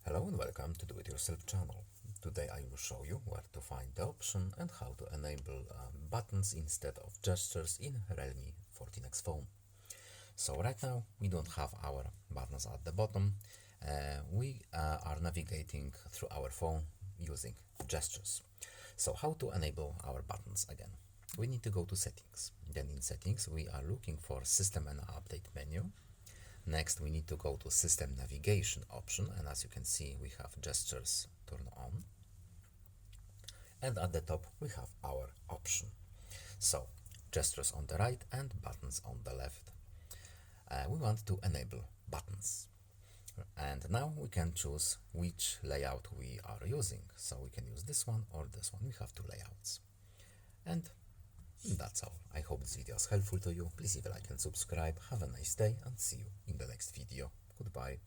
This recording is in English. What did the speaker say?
Hello and welcome to Do It Yourself channel. Today I will show you where to find the option and how to enable buttons instead of gestures in Realme 14x phone. So right now we don't have our buttons at the bottom. We are navigating through our phone using gestures. So how to enable our buttons again? We need to go to settings. Then in settings we are looking for system and update menu. Next, we need to go to System Navigation option, and as you can see, we have gestures turned on. And at the top, we have our option. So, gestures on the right and buttons on the left. We want to enable buttons. And now we can choose which layout we are using. So we can use this one or this one. We have two layouts. And that's all. I hope this video is helpful to you. Please leave a like and subscribe. Have a nice day and see you in the next video. Goodbye.